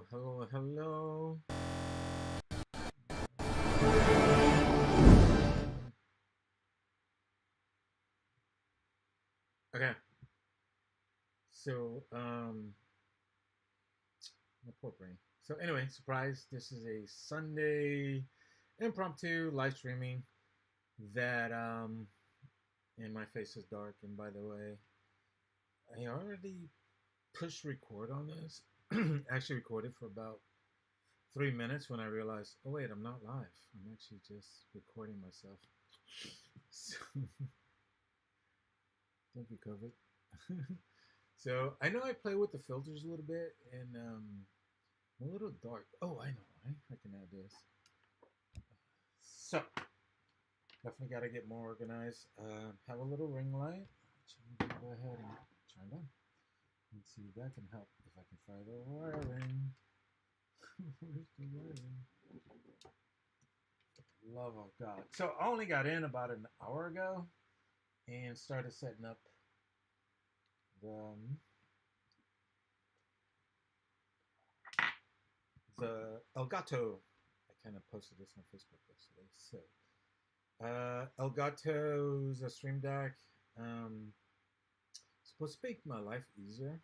Hello. Okay, so my poor brain. So anyway, surprise! This is a Sunday impromptu live streaming that and my face is dark. And by the way, I already pushed record on this. Actually recorded for about 3 minutes when I realized, oh wait, I'm not live. I'm actually just recording myself. So, thank you, COVID. So I know I play with the filters a little bit, and I'm a little dark. Oh, I know. I can add this. So definitely got to get more organized. Have a little ring light. Which I'm gonna go ahead and turn on and see if that can help. If I can find the wiring. Where's the wiring? Love of God. So I only got in about an hour ago and started setting up the Elgato. I kind of posted this on Facebook yesterday. So Elgato's a stream deck. Um, Supposed to make my life easier,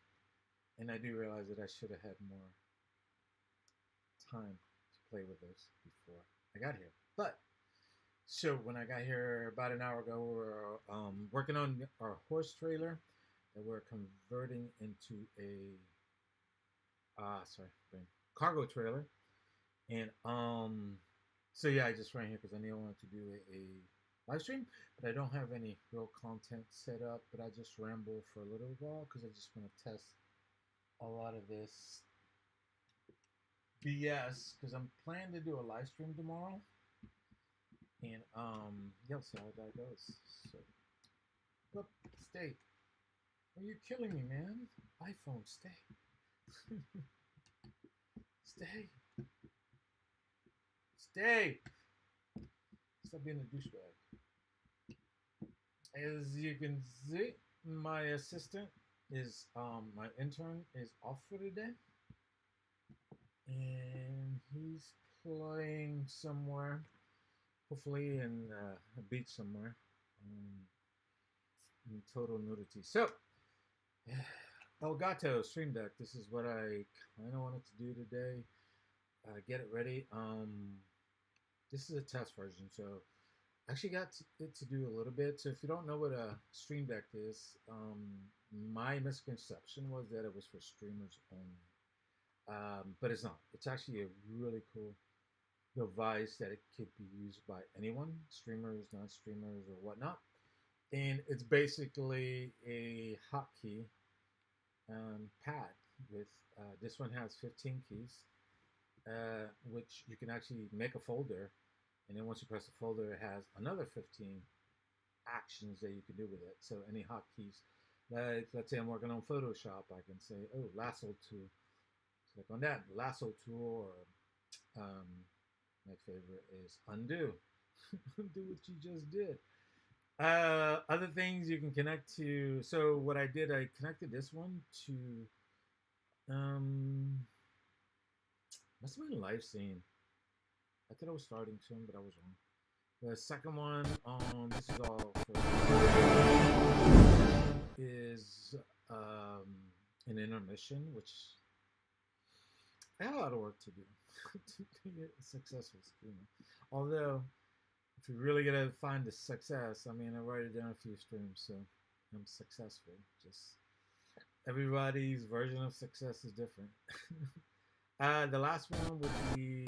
and I do realize that I should have had more time to play with this before I got here. But so when I got here about an hour ago, we were working on our horse trailer that we're converting into a cargo trailer, and so yeah, I just ran here because I knew I wanted to do a live stream, but I don't have any real content set up. But I just ramble for a little while because I just want to test a lot of this BS because I'm planning to do a live stream tomorrow, and yeah, see how that goes. So, but stay. Are you killing me, man? iPhone, stay, stay, stay. Stop being a douchebag. As you can see, my assistant is my intern is off for today, and he's playing somewhere, hopefully in a beach somewhere, um, in total nudity. So, Elgato Stream Deck. This is what I kind of wanted to do today. Get it ready. This is a test version, so actually got it to do a little bit. So if you don't know what a Stream Deck is, my misconception was that it was for streamers only, but it's not. It's actually a really cool device that it could be used by anyone, streamers, non-streamers, or whatnot. And it's basically a hotkey pad with this one has 15 keys, which you can actually make a folder, and then once you press the folder, it has another 15 actions that you can do with it. So any hotkeys, like let's say I'm working on Photoshop, I can say, oh, lasso tool, click on that lasso tool, or my favorite is undo, undo what you just did. Other things you can connect to. So what I did, I connected this one to um, must have been live scene. I thought I was starting soon, but I was wrong. The second one, this is all for is an intermission, which I had a lot of work to do to be a successful streamer. Although, if you're really gonna find the success, I mean, I've already done a few streams, so I'm successful. Just everybody's version of success is different. The last one would be,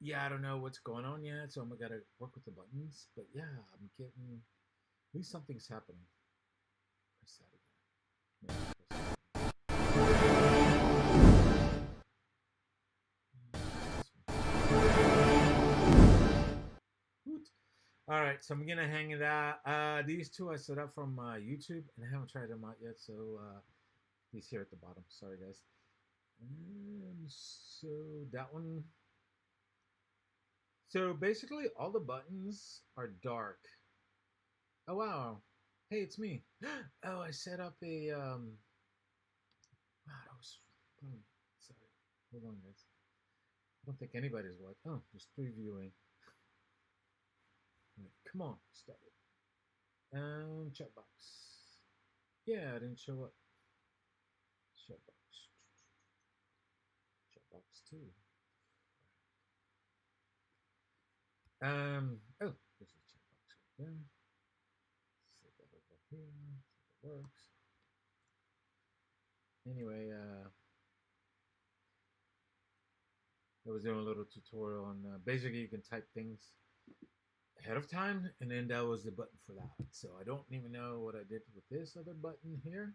yeah, I don't know what's going on yet, so I'm gonna gotta work with the buttons. But yeah, I'm getting at least something's happening. Press that again. All right, so I'm gonna hang that. These two I set up from YouTube, and I haven't tried them out yet. So these here at the bottom. Sorry, guys. And so that one. So basically, all the buttons are dark. Oh wow! Hey, it's me. Oh, I set up a Wow, that was. Sorry. Hold on, guys. I don't think anybody's watching. Oh, there's 3 viewing. Right, come on, stop it. And chat box. Yeah, I didn't show up. Chat box. Chat box too. Oh, there's a chat box right there. Set that over here. See if it works. Anyway, I was doing a little tutorial on basically you can type things ahead of time, and then that was the button for that. So I don't even know what I did with this other button here.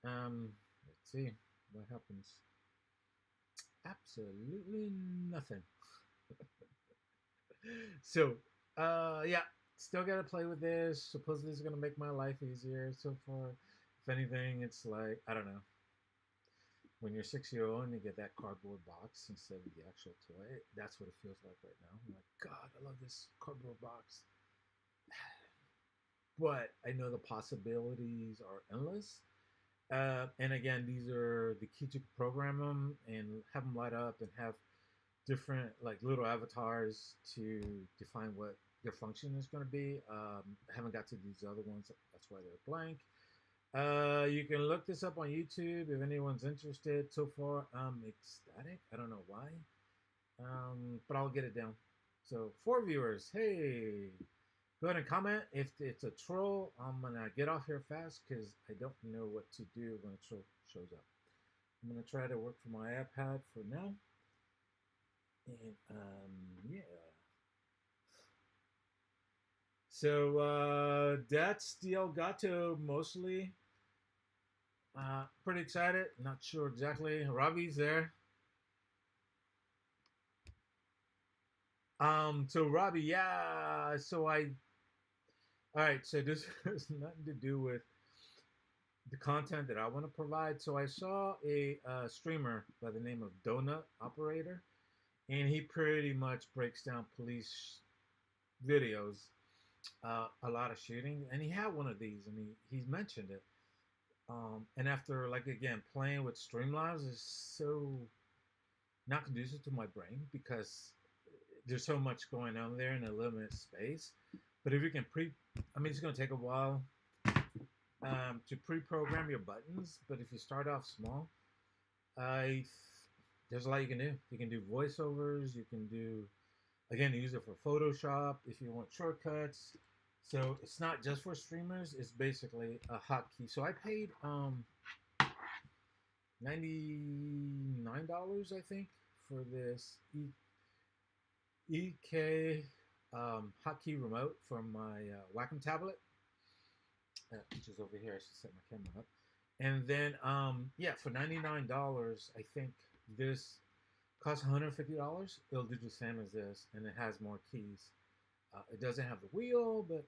Let's see what happens. Absolutely nothing. So, yeah, still gotta play with this. Supposedly it's gonna make my life easier. So far, if anything, it's like I don't know. When you're 6 years old and you get that cardboard box instead of the actual toy, that's what it feels like right now. I'm like, God, I love this cardboard box. But I know the possibilities are endless. And again, these are the key to program them and have them light up and have different like little avatars to define what their function is going to be. I haven't got to these other ones. That's why they're blank. You can look this up on YouTube if anyone's interested. So far, I'm ecstatic. I don't know why, but I'll get it down. So 4 viewers. Hey, go ahead and comment. If it's a troll, I'm gonna get off here fast because I don't know what to do when a troll shows up. I'm gonna try to work from my iPad for now. And yeah. So that's the Elgato mostly. Pretty excited. Not sure exactly. Robbie's there. So Robbie, yeah. So all right. So this has nothing to do with the content that I want to provide. So I saw a streamer by the name of Donut Operator, and he pretty much breaks down police videos, a lot of shooting, and he had one of these, and he's mentioned it. And after like again playing with Streamlabs is so not conducive to my brain because there's so much going on there in a limited space. But if you can I mean, it's going to take a while to pre-program your buttons. But if you start off small, I there's a lot you can do. You can do voiceovers. You can do again use it for Photoshop if you want shortcuts. So it's not just for streamers. It's basically a hotkey. So I paid $99 I think for this EK hotkey remote from my Wacom tablet, which is over here. I should set my camera up. And then yeah, for $99 I think this costs $150. It'll do the same as this, and it has more keys. It doesn't have the wheel, but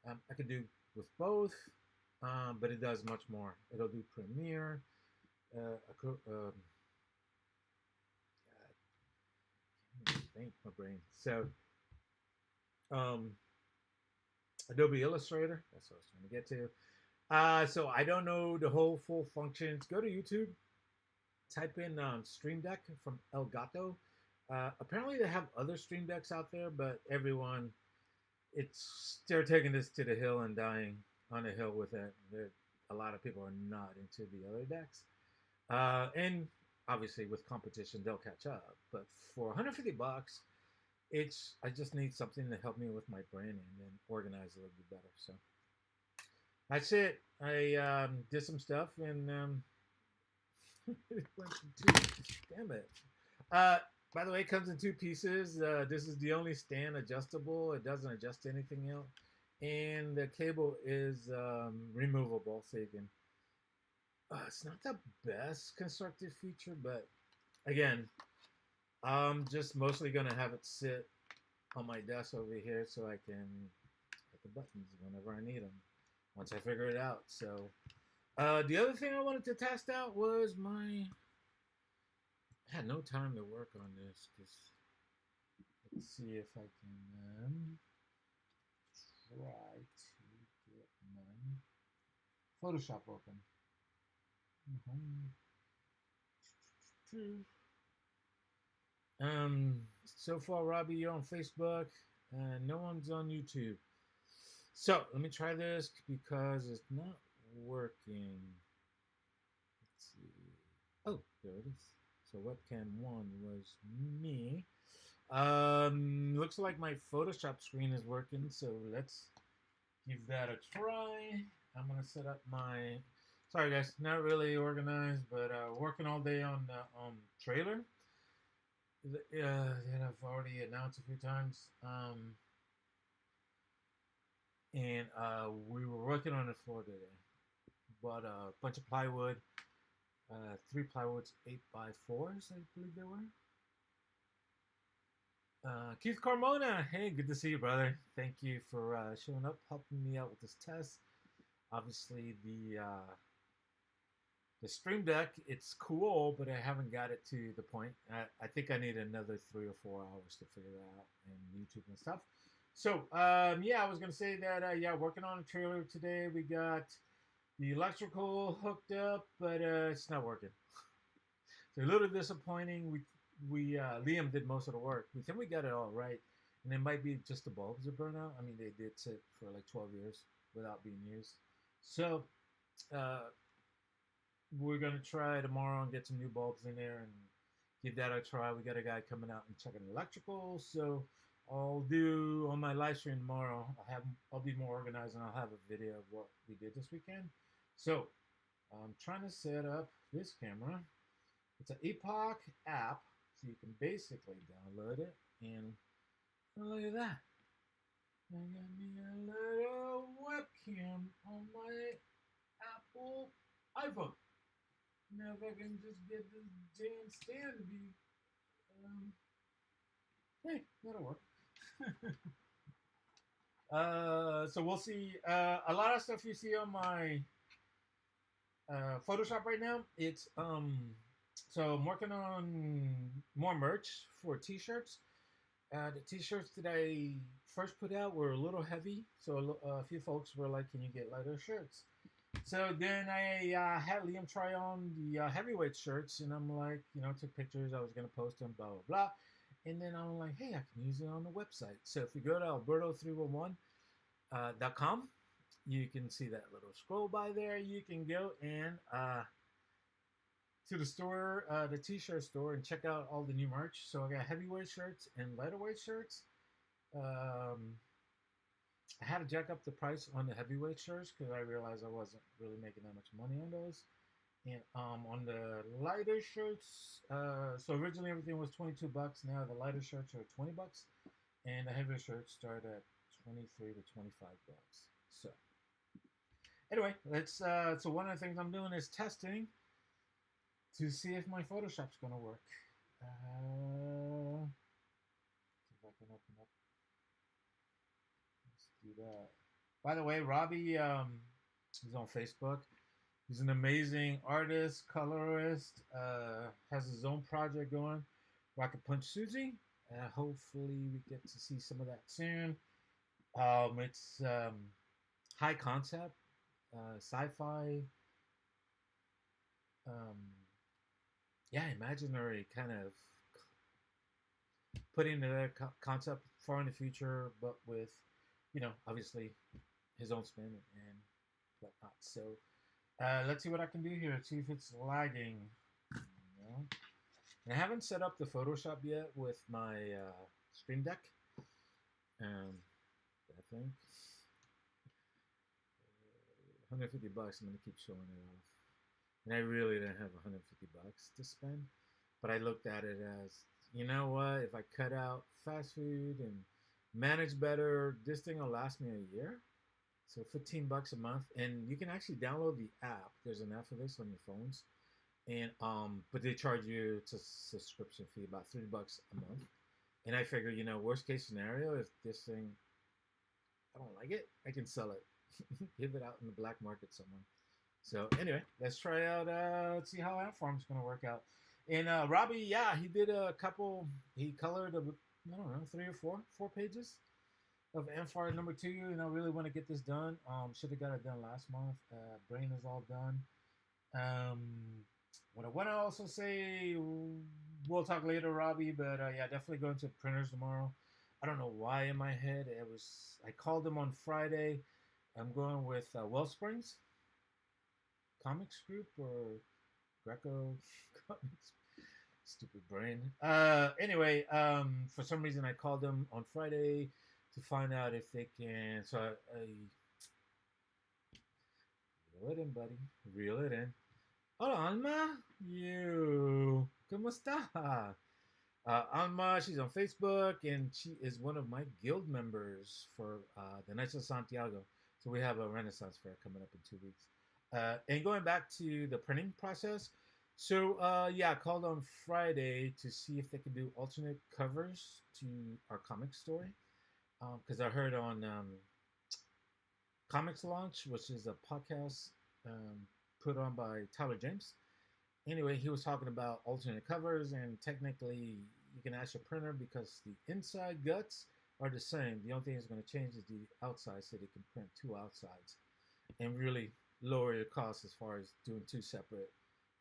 I could do with both. But it does much more. It'll do Premiere. I can't think my brain. So, um, Adobe Illustrator. That's what I was trying to get to. So I don't know the whole full functions. Go to YouTube. Type in Stream Deck from Elgato. Apparently they have other Stream Decks out there, but everyone, they're taking this to the hill and dying on a hill with it. A lot of people are not into the other decks. And obviously with competition they'll catch up. But for $150, I just need something to help me with my branding and organize a little bit better. So that's it. I did some stuff and it went damn it. By the way, it comes in 2 pieces. This is the only stand adjustable. It doesn't adjust anything else. And the cable is removable, so you can. It's not the best constructed feature, but again, I'm just mostly gonna have it sit on my desk over here so I can hit the buttons whenever I need them. Once I figure it out. So the other thing I wanted to test out was I had no time to work on this because let's see if I can try to get my Photoshop open. home. So far, Robbie, you're on Facebook, and no one's on YouTube. So let me try this because it's not working. Let's see. Oh, there it is. So webcam one was me. Looks like my Photoshop screen is working, so let's give that a try. I'm gonna set up my. Sorry guys, not really organized, but working all day on the trailer that I've already announced a few times. And we were working on the floor today. Bought a bunch of plywood, 3 plywoods, 8x4s, I believe they were. Keith Carmona, hey, good to see you, brother. Thank you for showing up, helping me out with this test. Obviously, the Stream Deck, it's cool, but I haven't got it to the point. I think I need another 3 or 4 hours to figure that out and YouTube and stuff. So, yeah, I was going to say that, yeah, working on a trailer today. We got the electrical hooked up, but it's not working. So a little disappointing. We Liam did most of the work. We think we got it all right. And it might be just the bulbs that burn out. I mean, they did sit for like 12 years without being used. So, we're gonna try tomorrow and get some new bulbs in there and give that a try. We got a guy coming out and checking electrical, so I'll do on my live stream tomorrow. I'll be more organized and I'll have a video of what we did this weekend. So I'm trying to set up this camera. It's an Epoch app, so you can basically download it and look at that. I got me a little webcam on my Apple iPhone. Now if I can just get this damn stand to be, hey, that'll work. So we'll see. A lot of stuff you see on my Photoshop right now. It's so I'm working on more merch for t-shirts. The t-shirts that I first put out were a little heavy, so a few folks were like, "Can you get lighter shirts?" So then I had Liam try on the heavyweight shirts, and I'm like, took pictures. I was gonna post them, blah blah blah, and then I'm like, hey, I can use it on the website. So if you go to alberto311.com, you can see that little scroll by there. You can go and to the store, the t-shirt store, and check out all the new merch. So I got heavyweight shirts and lighterweight shirts. I had to jack up the price on the heavyweight shirts because I realized I wasn't really making that much money on those. And on the lighter shirts, so originally everything was $22. Now the lighter shirts are $20, and the heavier shirts start at $23 to $25. So anyway, let's. So one of the things I'm doing is testing to see if my Photoshop's gonna work. See if I can open up. Let's do that. By the way, Robbie, he's on Facebook. He's an amazing artist, colorist. Has his own project going, Rocket Punch Susie. Hopefully, we get to see some of that soon. It's high concept, sci-fi. Yeah, imaginary kind of putting the concept far in the future, but with, obviously his own spin and whatnot. So let's see what I can do here. See if it's lagging. And I haven't set up the Photoshop yet with my Stream Deck. I think $150. I'm gonna keep showing it off. And I really didn't have $150 to spend, but I looked at it as, you know what? If I cut out fast food and manage better, this thing will last me a year. So $15 a month, and you can actually download the app. There's an app for this on your phones, and but they charge you a subscription fee, about $3 a month. And I figure, worst case scenario, if this thing, I don't like it, I can sell it, give it out in the black market somewhere. So anyway, let's try out. Let's see how Antform's gonna work out. And Robbie, yeah, he did a couple. He colored I don't know, 3 or 4 pages of Antform #2, and I really want to get this done. Should have got it done last month. Brain is all done. Um, what I want to also say, we'll talk later, Robbie. But yeah, definitely going to printers tomorrow. I don't know why in my head it was. I called them on Friday. I'm going with Wellsprings Comics Group or Greco Comics. Stupid brain. Anyway, for some reason I called them on Friday to find out if they can. So I reel it in, buddy. Reel it in. Hola, Alma. You. ¿Cómo está? Alma, she's on Facebook and she is one of my guild members for the Knights of Santiago. So we have a Renaissance fair coming up in 2 weeks. And going back to the printing process, so yeah, I called on Friday to see if they could do alternate covers to our comic story. Because I heard on Comics Launch, which is a podcast put on by Tyler James. Anyway, he was talking about alternate covers, and technically, you can ask your printer because the inside guts are the same. The only thing that's going to change is the outside, so they can print two outsides and really lower your costs as far as doing two separate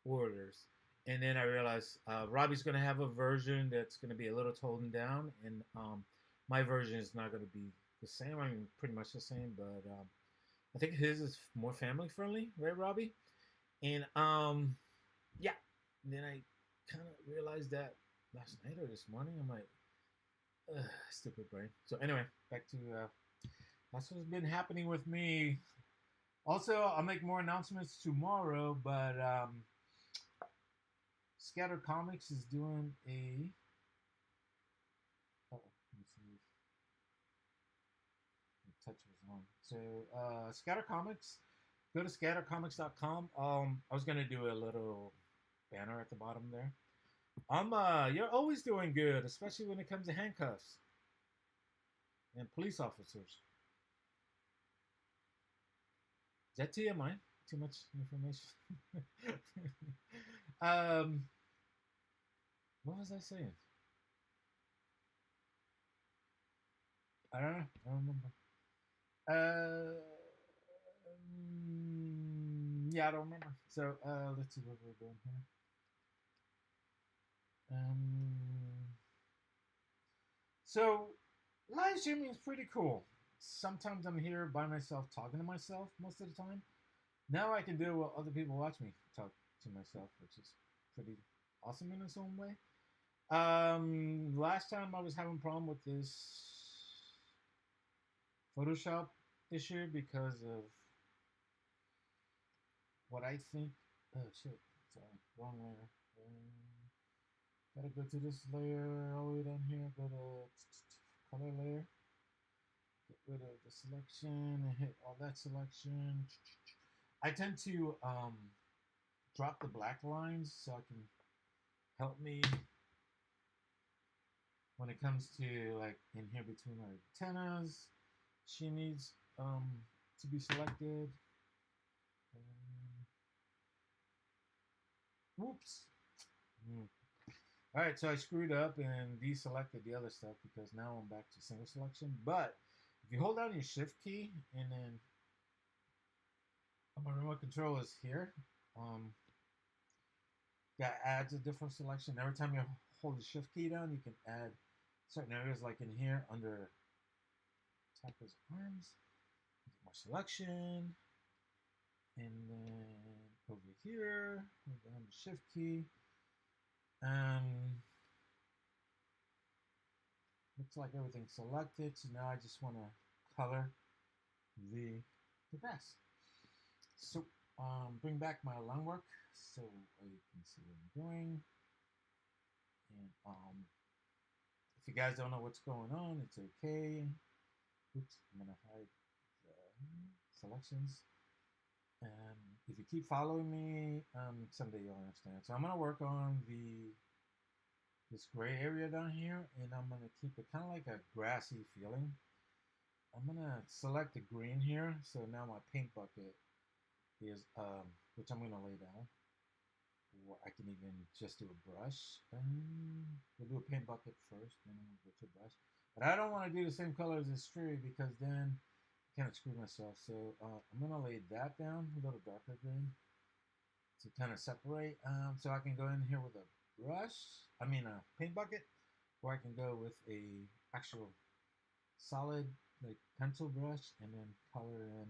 orders. And then I realized Robbie's going to have a version that's going to be a little toned down, and my version is not going to be the same. I mean, pretty much the same, but I think his is more family friendly, right, Robbie? And yeah. And then I kind of realized that last night or this morning. I'm like, stupid brain. So anyway, back to that's what's been happening with me. Also, I'll make more announcements tomorrow, but Scatter Comics is doing a. Oh, let me see. The touch was on. So Scatter Comics. Go to scattercomics.com. I was gonna do a little banner at the bottom there. You're always doing good, especially when it comes to handcuffs and police officers. Is that TMI? Too much information. um, what was I saying? I don't know. I don't remember. Yeah, I don't remember. So let's see what we're doing here. So live streaming is pretty cool. Sometimes I'm here by myself talking to myself most of the time. Now I can do what other people watch me talk to myself, which is pretty awesome in its own way. Last time I was having a problem with this Photoshop issue because of what I think. Oh shit! Sorry, wrong layer. Gotta go to this layer all the way down here. Go to color layer. Get rid of the selection and hit all that selection. I tend to drop the black lines so I can help me when it comes to like in here between our antennas. She needs to be selected. Whoops. All right, so I screwed up and deselected the other stuff because now I'm back to single selection. But if you hold down your shift key and then my remote control is here, that adds a different selection. Every time you hold the shift key down, you can add certain areas like in here under tap his arms, more selection, and then over here, hold down the shift key. Looks like everything's selected, so now I just want to color the grass. So bring back my line work so you can see what I'm doing. And if you guys don't know what's going on, it's okay. Oops, I'm gonna hide the selections. If you keep following me, someday you'll understand. So I'm gonna work on this gray area down here, and I'm gonna keep it kind of like a grassy feeling. I'm gonna select the green here, so now my paint bucket is which I'm gonna lay down. Or I can even just do a brush. We'll do a paint bucket first, then we'll go to a brush. But I don't want to do the same color as this tree because then I kind of screw myself. So I'm gonna lay that down, a little darker green. to kind of separate. So I can go in here with a brush, a paint bucket, or I can go with a actual solid like pencil brush and then color in.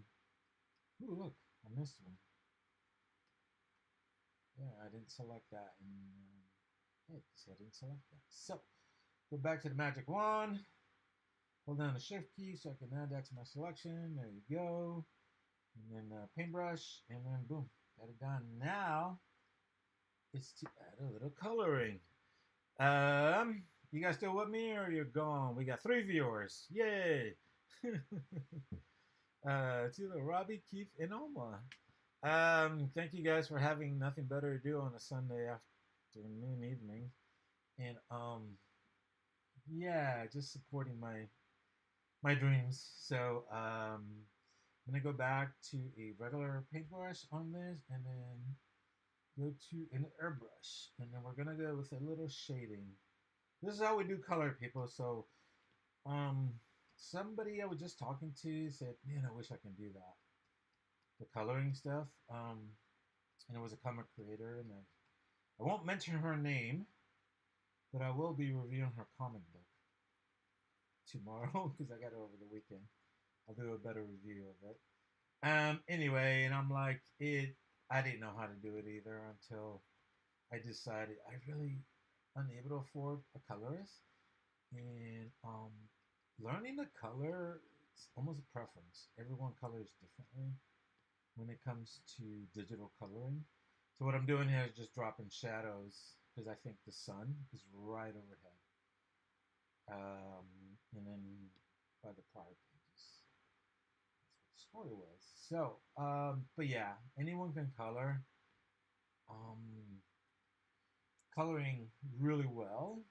Ooh, look, I missed one. Yeah, I didn't select that. And hey, so I didn't select that. So go back to the magic wand. Hold down the shift key so I can add that to my selection. There you go. And then paintbrush, and then boom, got it done. Now it's to add a little coloring. You guys still with me or you're gone? We got 3 viewers. Yay! It's either Robbie, Keith, and Oma. Thank you guys for having nothing better to do on a Sunday afternoon, evening, and yeah, just supporting my dreams. So I'm gonna go back to a regular paintbrush on this, and then go to an airbrush, and then we're gonna go with a little shading. This is how we do color, people. So um, somebody I was just talking to said, "Man, I wish I can do that." The coloring stuff. And it was a comic creator, and I won't mention her name, but I will be reviewing her comic book tomorrow because I got it over the weekend. I'll do a better review of it. Anyway, and I'm like, I didn't know how to do it either until I decided I really unable to afford a colorist, and learning the color it's almost a preference. Everyone colors differently when it comes to digital coloring. So what I'm doing here is just dropping shadows because I think the sun is right overhead. And then by the prior pages, that's what the story was. So, but yeah, anyone can color. Um, Coloring really well.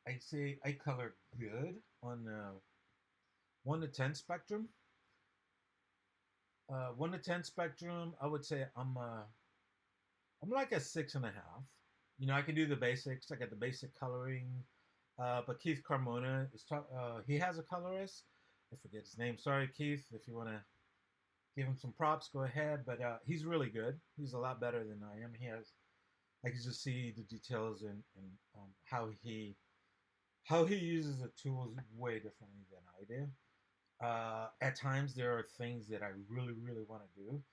I'd say I color good on the 1 to 10 spectrum. 1 to 10 spectrum, I would say I'm like a 6.5. You know, I can do the basics. I got the basic coloring. But Keith Carmona he has a colorist. I forget his name. Sorry, Keith. If you want to give him some props, go ahead. But he's really good. He's a lot better than I am. I can just see the details and how he uses the tools way differently than I do. At times, there are things that I really, really want to do,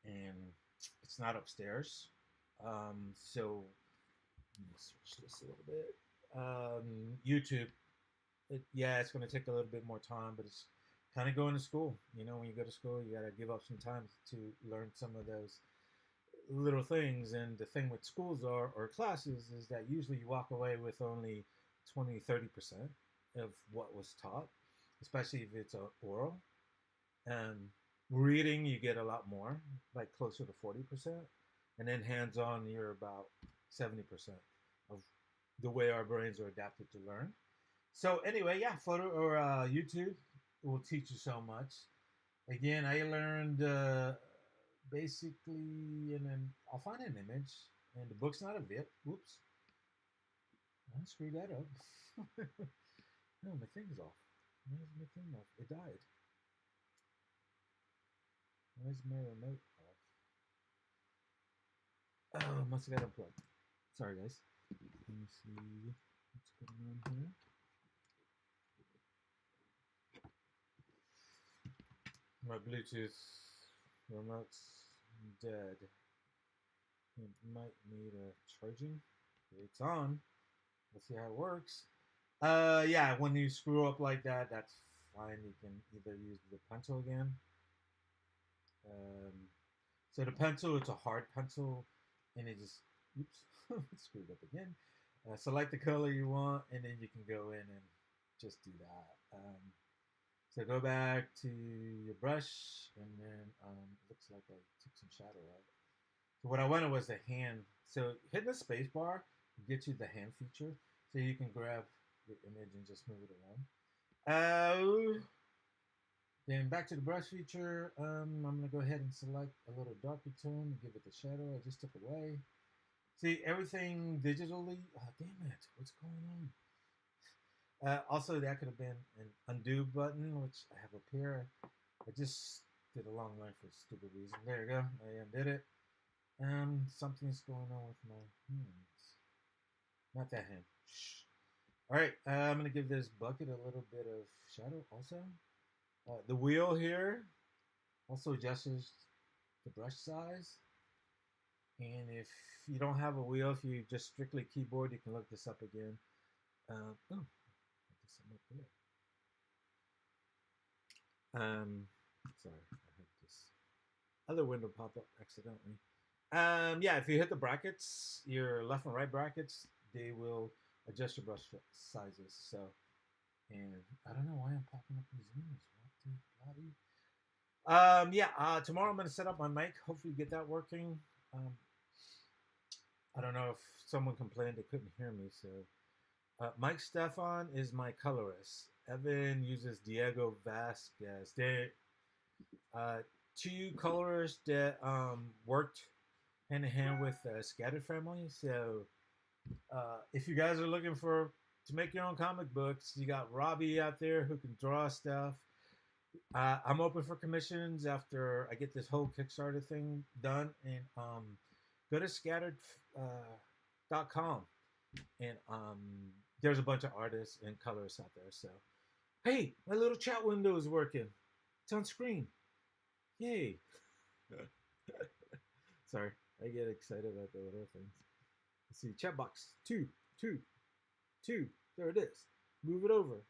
and it's not upstairs. So let me switch this a little bit. YouTube, yeah, it's going to take a little bit more time, but it's kind of going to school. You know, when you go to school, you got to give up some time to learn some of those little things. And the thing with schools or classes is that usually you walk away with only 20-30% of what was taught, especially if it's oral. And reading, you get a lot more, like closer to 40%. And then hands on, you're about 70% of the way our brains are adapted to learn. So, anyway, yeah, photo or YouTube will teach you so much. Again, I learned basically, and then I'll find an image, and the book's not a VIP. Oops. I screwed that up. No, my thing's off. Where's my thing off? It died. Where's my remote off? Oh, must have got unplugged. Sorry, guys. Let me see what's going on here. My Bluetooth remote's dead. It might need a charging. It's on. Let's see how it works. Yeah, when you screw up like that, that's fine. You can either use the pencil again. So the pencil, it's a hard pencil, and it just, oops, screwed up again. Select the color you want, and then you can go in and just do that. So go back to your brush, and then it looks like I took some shadow out. So what I wanted was the hand. So hitting the space bar gets you the hand feature, so you can grab your image and just move it around. Then back to the brush feature, I'm going to go ahead and select a little darker tone and give it the shadow I just took away. See, everything digitally, oh, damn it, what's going on? Also, that could have been an undo button, which I have up here. I just did a long line for a stupid reason. There you go, I undid it. Something's going on with my hands. Not that hand. Shh. All right, I'm gonna give this bucket a little bit of shadow also. The wheel here also adjusts the brush size. And if you don't have a wheel, if you just strictly keyboard, you can look this up again. Oh, I guess I'm up there. Sorry, I had this other window pop up accidentally. Yeah, if you hit the brackets, your left and right brackets, they will adjust your brush sizes. So, and I don't know why I'm popping up these windows. What the bloody? Yeah. Tomorrow I'm gonna set up my mic. Hopefully, get that working. Um, I don't know if someone complained they couldn't hear me. So, Mike Stefan is my colorist. Evan uses Diego Vasquez. They're uh, two colorists that worked hand in hand with Scattered Family. So, if you guys are looking for to make your own comic books, you got Robbie out there who can draw stuff. I'm open for commissions after I get this whole Kickstarter thing done, and go to scattered.com, and there's a bunch of artists and colorists out there. So, hey, my little chat window is working. It's on screen. Yay! Sorry, I get excited about the little things. Let's see, chat box two, two, two. There it is. Move it over.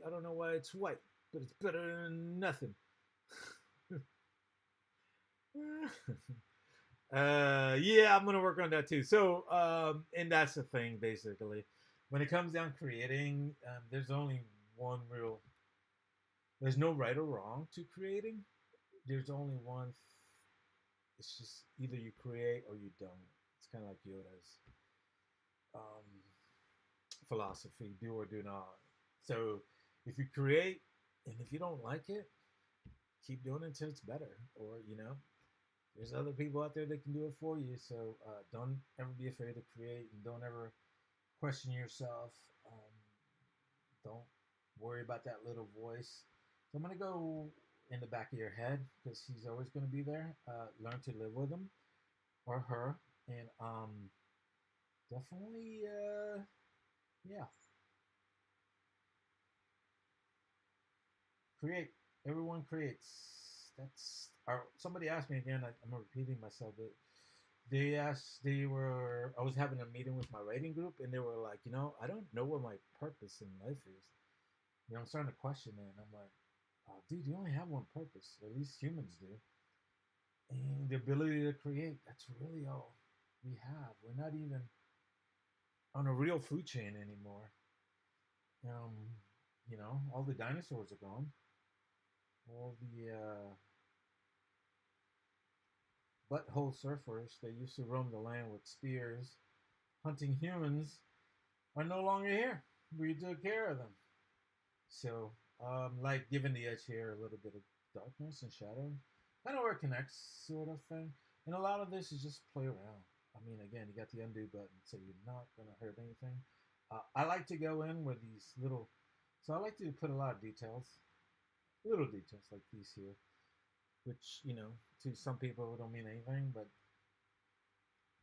I don't know why it's white, but it's better than nothing. Yeah, I'm gonna work on that too. So, and that's the thing, basically. When it comes down creating, there's only one real. There's no right or wrong to creating. There's only one. It's just either you create or you don't. It's kind of like Yoda's um, philosophy: do or do not. So, if you create and if you don't like it, keep doing it until it's better. Or there's other people out there that can do it for you. So don't ever be afraid to create, and don't ever question yourself. Um, don't worry about that little voice. So I'm gonna go in the back of your head because he's always gonna be there. Learn to live with him or her, and definitely, yeah, create. Everyone creates. That's. Somebody asked me again. I'm repeating myself, but they asked. They were. I was having a meeting with my writing group, and they were like, I don't know what my purpose in life is. I'm starting to question it, and I'm like, oh, dude, you only have one purpose. Or at least humans do, and the ability to create. That's really all we have. We're not even on a real food chain anymore. Um, all the dinosaurs are gone. All the butthole surfers that used to roam the land with spears, hunting humans, are no longer here. We took care of them. So, like giving the edge here a little bit of darkness and shadow, kind of where it connects, sort of thing. And a lot of this is just play around. I mean, again, you got the undo button, so you're not going to hurt anything. I like to go in with these little, so I like to put a lot of details, little details like these here, which, to some people it don't mean anything, but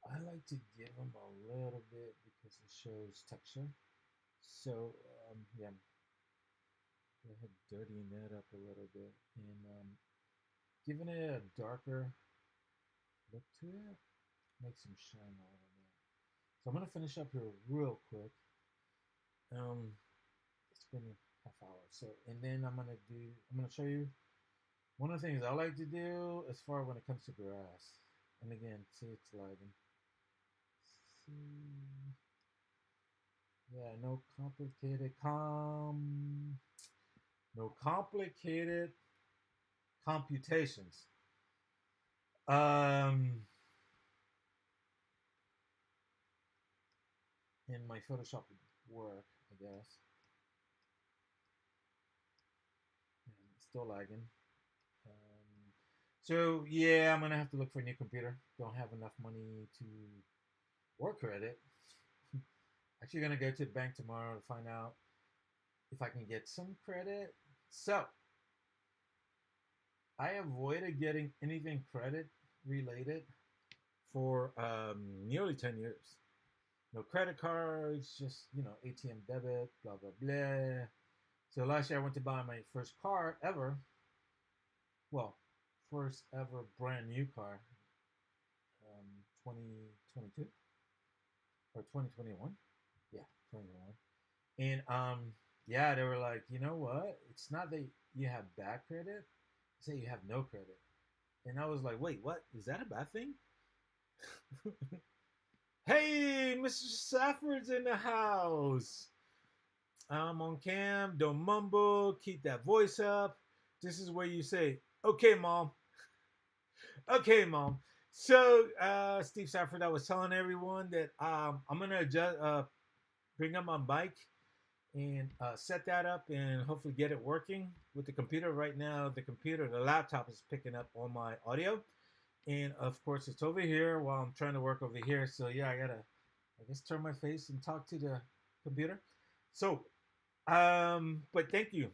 I like to give them a little bit because it shows texture. So, yeah, go ahead dirtying that up a little bit and giving it a darker look to it. Makes them shine a little bit. So I'm gonna finish up here real quick. It's been a half hour. So and then I'm gonna show you one of the things I like to do as far when it comes to grass. And again, see it's lagging. See. Yeah, no complicated computations. Um, in my Photoshop work, I guess. And it's still lagging. So yeah, I'm gonna have to look for a new computer. Don't have enough money to work credit. Actually, gonna go to the bank tomorrow to find out if I can get some credit. So I avoided getting anything credit related for nearly 10 years. No credit cards, just, ATM debit, blah, blah, blah. So last year I went to buy my first car ever. Well, first ever brand new car, 2022 or 2021. Yeah, 2021. And yeah, they were like, you know what? It's not that you have bad credit, it's that you have no credit. And I was like, wait, what? Is that a bad thing? Hey, Mr. Safford's in the house. I'm on cam. Don't mumble. Keep that voice up. This is where you say, okay, mom. Okay, mom. So, Steve Safford, I was telling everyone that I'm going to bring up my bike and set that up and hopefully get it working with the computer. Right now, the laptop is picking up all my audio. And of course, it's over here while I'm trying to work over here. So yeah, I guess, turn my face and talk to the computer. So, but thank you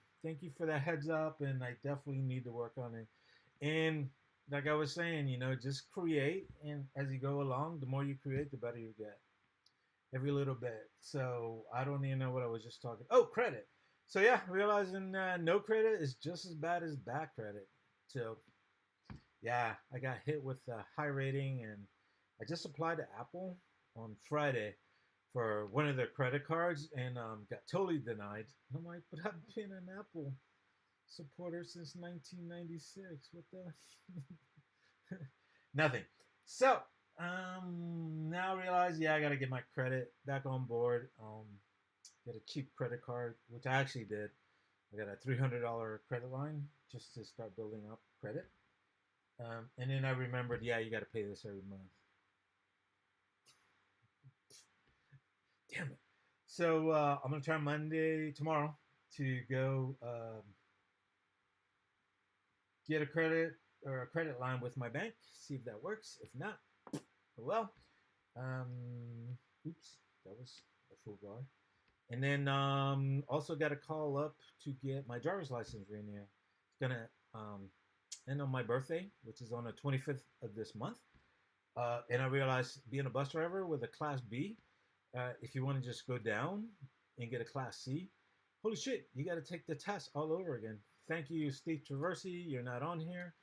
for that heads up, and I definitely need to work on it. And like I was saying, just create, and as you go along, the more you create, the better you get. Every little bit. So I don't even know what I was just talking. Oh, credit. So yeah, realizing no credit is just as bad as bad credit. So yeah, I got hit with a high rating, and I just applied to Apple on Friday for one of their credit cards, and got totally denied. And I'm like, but I've been an Apple supporter since 1996. What the? Nothing. So now I realize, yeah, I got to get my credit back on board. Get a cheap credit card, which I actually did. I got a $300 credit line just to start building up credit. And then I remembered, yeah, you got to pay this every month. Damn it. So I'm gonna try tomorrow, to go get a credit line with my bank. See if that works. If not, oh well. Oops, that was a full bar. And then also got a call up to get my driver's license renewed. It's gonna end on my birthday, which is on the 25th of this month. And I realized, being a bus driver with a Class B, if you want to just go down and get a Class C, holy shit, you got to take the test all over again. Thank you, Steve Traversy. You're not on here,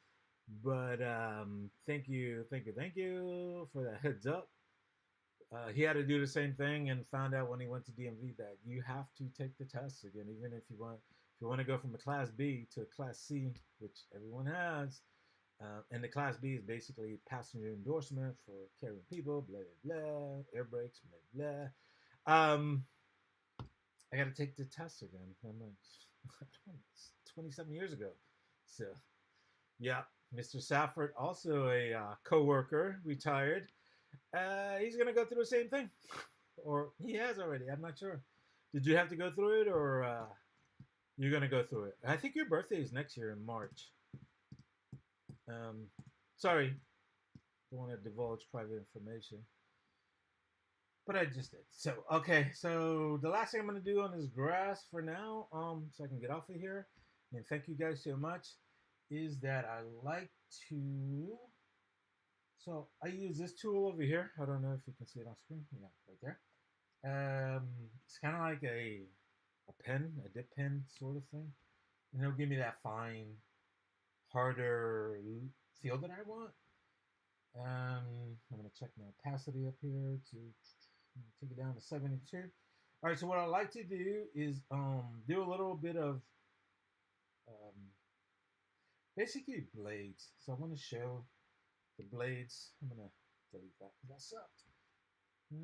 but thank you for that heads up. He had to do the same thing, and found out when he went to DMV that you have to take the test again, even if you want to go from a Class B to a Class C, which everyone has. And the Class B is basically passenger endorsement for carrying people, blah, blah, blah, air brakes, blah, blah. I got to take the test again. I'm like, 27 years ago. So, yeah, Mr. Safford, also a co-worker, retired. He's going to go through the same thing. Or he has already. I'm not sure. Did you have to go through it, or you're going to go through it? I think your birthday is next year in March. Sorry, don't want to divulge private information, but I just did. So, okay, so the last thing I'm going to do on this grass for now, so I can get off of here, and thank you guys so much, is that I like to, so I use this tool over here. I don't know if you can see it on screen. Yeah, right there. It's kind of like a pen, a dip pen sort of thing, and it'll give me that fine, harder feel that I want. I'm going to check my opacity up here to take it down to 72. All right, so what I like to do is do a little bit of basically blades. So I want to show the blades. I'm going to delete that because that sucked. Let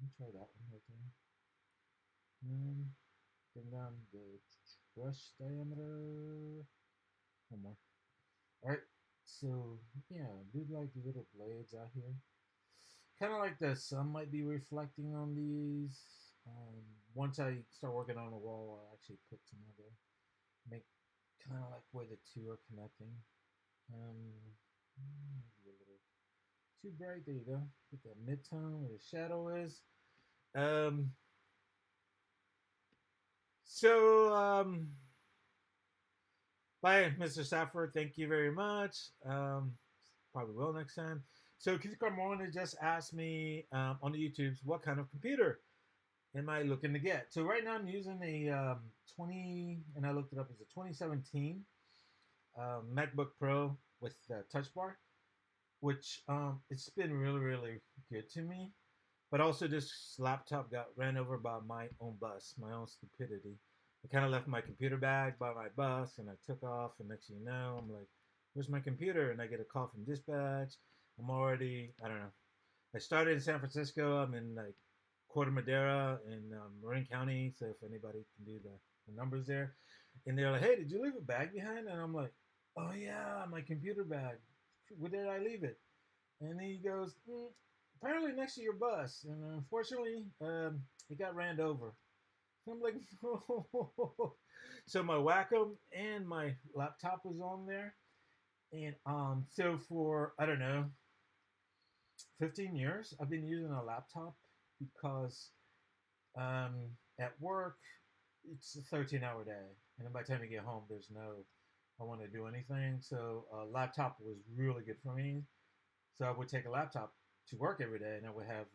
me try that one right there. Bring down the brush diameter. One more. All right. So yeah, do like the little blades out here. Kind of like the sun might be reflecting on these. Once I start working on the wall, I'll actually put some other, make kind of like where the two are connecting. Maybe a little too bright. There you go. Get that mid-tone where the shadow is. Bye, Mr. Safford. Thank you very much. Probably will next time. So Keith Carmona just asked me on the YouTubes, what kind of computer am I looking to get? So right now I'm using a 20, and I looked it up, it's a 2017 MacBook Pro with Touch Bar, which it's been really, really good to me. But also, this laptop got ran over by my own bus, my own stupidity. I kind of left my computer bag by my bus, and I took off. And next thing you know, I'm like, "Where's my computer?" And I get a call from dispatch. I'm already, I don't know. I started in San Francisco. I'm in like Corte Madera in Marin County. So if anybody can do the numbers there, and they're like, "Hey, did you leave a bag behind?" And I'm like, "Oh yeah, my computer bag. Where did I leave it?" And he goes, apparently next to your bus. And unfortunately, it got ran over. I'm like, so my Wacom and my laptop was on there. And so for, I don't know, 15 years, I've been using a laptop because at work, it's a 13-hour day. And then by the time you get home, there's no, I want to do anything. So a laptop was really good for me. So I would take a laptop to work every day, and I would have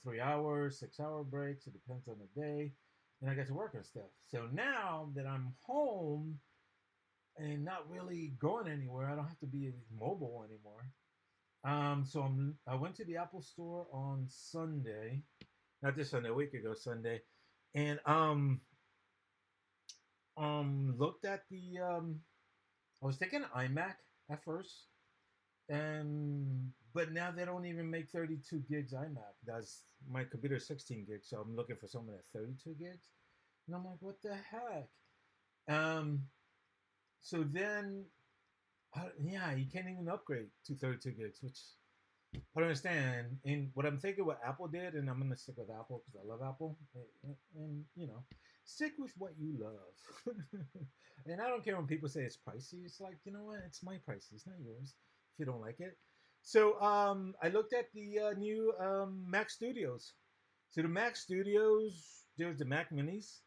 3 hours, 6 hour breaks. It depends on the day, and I get to work and stuff. So now that I'm home and not really going anywhere, I don't have to be mobile anymore. I went to the Apple Store on Sunday, not this Sunday, a week ago Sunday, and looked at the I was thinking iMac at first, and but now they don't even make 32 gigs iMac. That's my computer is 16 gigs, so I'm looking for someone at 32 gigs. And I'm like, what the heck? Um, so then, yeah, you can't even upgrade to 32 gigs, which I don't understand. And what I'm thinking, what Apple did, and I'm gonna stick with Apple because I love Apple, and stick with what you love. And I don't care when people say it's pricey. It's like, you know what? It's my price. It's not yours if you don't like it. So I looked at the new Mac Studios. So the Mac Studios, there's the Mac Minis,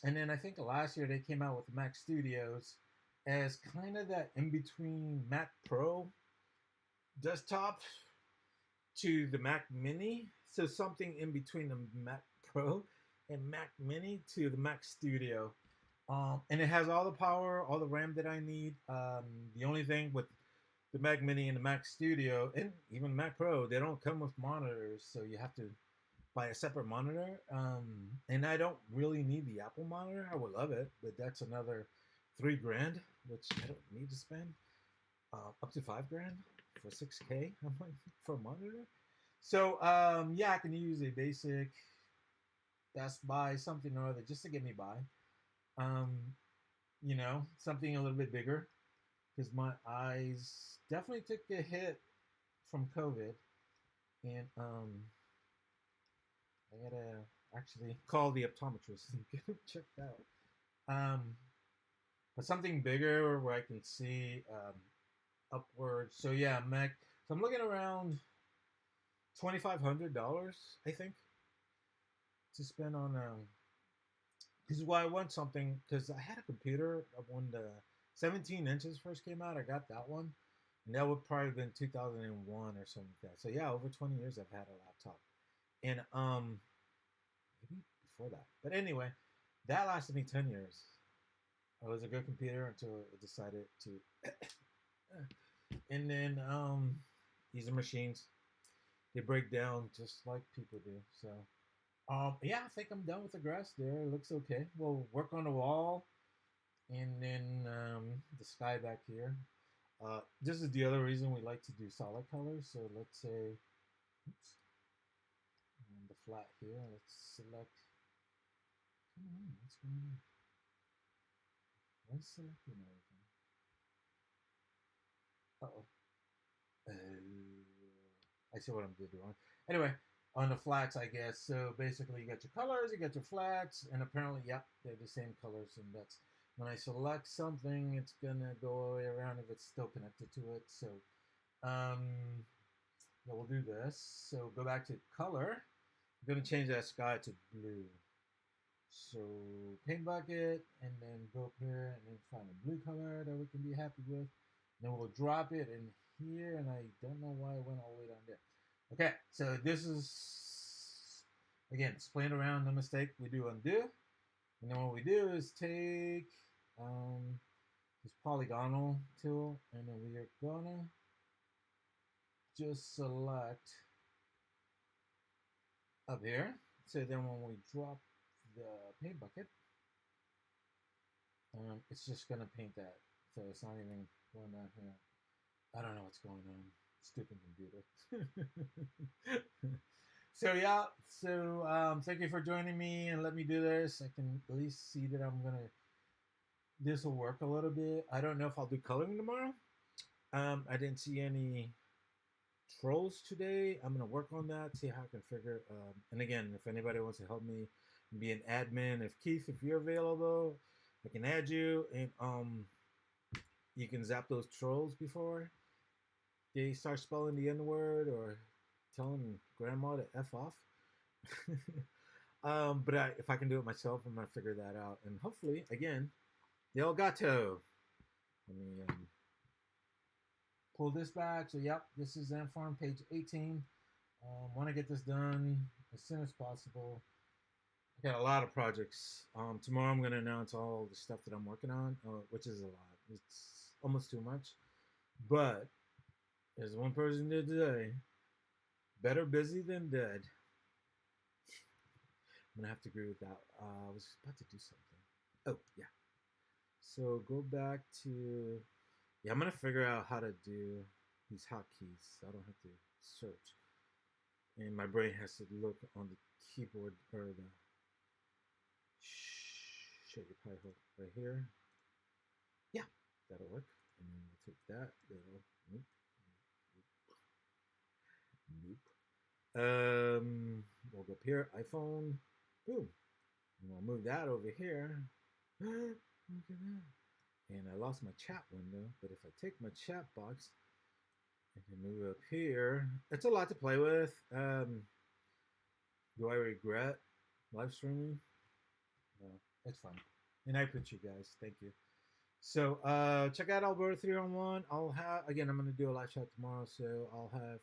and then I think last year they came out with the Mac Studios as kind of that in between Mac Pro desktop to the Mac Mini. So something in between the Mac Pro and Mac Mini to the Mac Studio. And it has all the power, all the RAM that I need. The only thing with the Mac Mini and the Mac Studio, and even Mac Pro, they don't come with monitors, so you have to buy a separate monitor. And I don't really need the Apple monitor. I would love it, but that's another $3,000, which I don't need to spend. Up to $5,000 for 6K. I'm like, for a monitor. So yeah, I can use a basic Best Buy something or other just to get me by. Um, something a little bit bigger because my eyes definitely took a hit from COVID, and I gotta actually call the optometrist and get it checked out. Um, but something bigger where I can see upwards. So yeah, Mac. So I'm looking around $2,500, I think, to spend on. Because why I want something, because I had a computer when the 17 inches first came out. I got that one, and that would probably have been 2001 or something like that. So yeah, over 20 years I've had a laptop, and maybe before that. But anyway, that lasted me 10 years. It was a good computer until it decided to. And then these are machines. They break down just like people do. So yeah, I think I'm done with the grass there. It looks okay. We'll work on the wall, and then the sky back here. This is the other reason we like to do solid colors. So let's say, oops, the flat here. Let's select. Come on, what's going on? Why is selecting everything? Uh-oh. I see what I'm doing. Anyway, on the flats, I guess. So basically, you got your colors, you got your flats, and apparently, yep, they're the same colors. And that's when I select something, it's gonna go all the way around if it's still connected to it. So, yeah, we'll do this. So go back to color. I'm gonna change that sky to blue. So paint bucket, and then go up here and then find a blue color that we can be happy with. Then we'll drop it in here, and I don't know why I went all the way down there. Okay, so this is, again, it's playing around, no mistake. We do undo. And then what we do is take this polygonal tool, and then we are gonna just select up here. So then when we drop the paint bucket, it's just gonna paint that. So it's not even going down here. I don't know what's going on. Stupid computer. So yeah, so thank you for joining me and let me do this. I can at least see that this will work a little bit. I don't know if I'll do coloring tomorrow. I didn't see any trolls today. I'm gonna work on that, see how I can figure. And again, if anybody wants to help me be an admin, if Keith, if you're available, I can add you, and you can zap those trolls before they start spelling the N word or telling grandma to F off. But if I can do it myself, I'm gonna figure that out, and hopefully, again, Del Gato. Let me pull this back. So, yep, this is Ant Farm, page 18. Want to get this done as soon as possible. I got a lot of projects. Tomorrow I'm going to announce all the stuff that I'm working on, which is a lot. It's almost too much. But as one person did today, better busy than dead. I'm going to have to agree with that. I was about to do something. Oh, yeah. So go back to, yeah, I'm going to figure out how to do these hotkeys so I don't have to search. And my brain has to look on the keyboard or the shit, you probably hook right here. Yeah, that'll work. And then we'll take that little nope. We'll go up here, iPhone, boom. And we'll move that over here. Look at that. And I lost my chat window, but if I take my chat box and move up here, it's a lot to play with. Do I regret live streaming? No, it's fun. And I appreciate you guys. Thank you. So check out Alberta 301. I'll have, again, I'm going to do a live chat tomorrow, so I'll have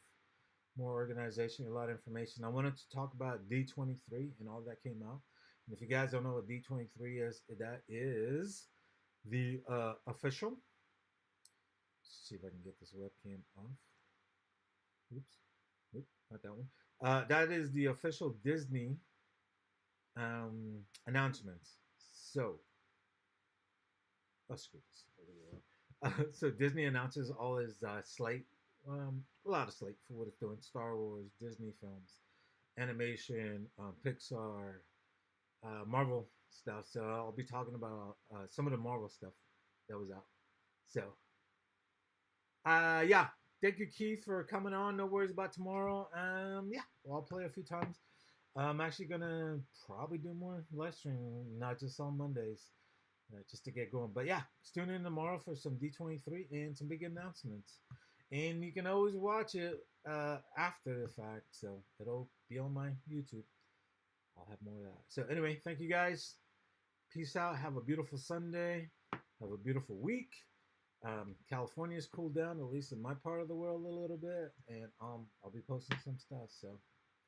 more organization, a lot of information. I wanted to talk about D23 and all that came out. And if you guys don't know what D23 is, that is the official. Let's see if I can get this webcam off. Oops. Nope, not that one. That is the official Disney announcements. So, screw this. So Disney announces all his slate, a lot of slate for what it's doing: Star Wars, Disney films, animation, Pixar, Marvel stuff. So I'll be talking about some of the Marvel stuff that was out. So, yeah. Thank you, Keith, for coming on. No worries about tomorrow. Yeah, well, I'll play a few times. I'm actually gonna probably do more live streaming, not just on Mondays, just to get going. But yeah, tune in tomorrow for some D23 and some big announcements. And you can always watch it after the fact, so it'll be on my YouTube. I'll have more of that. So anyway, thank you guys. Peace out. Have a beautiful Sunday. Have a beautiful week. California's cooled down, at least in my part of the world, a little bit, and I'll be posting some stuff. So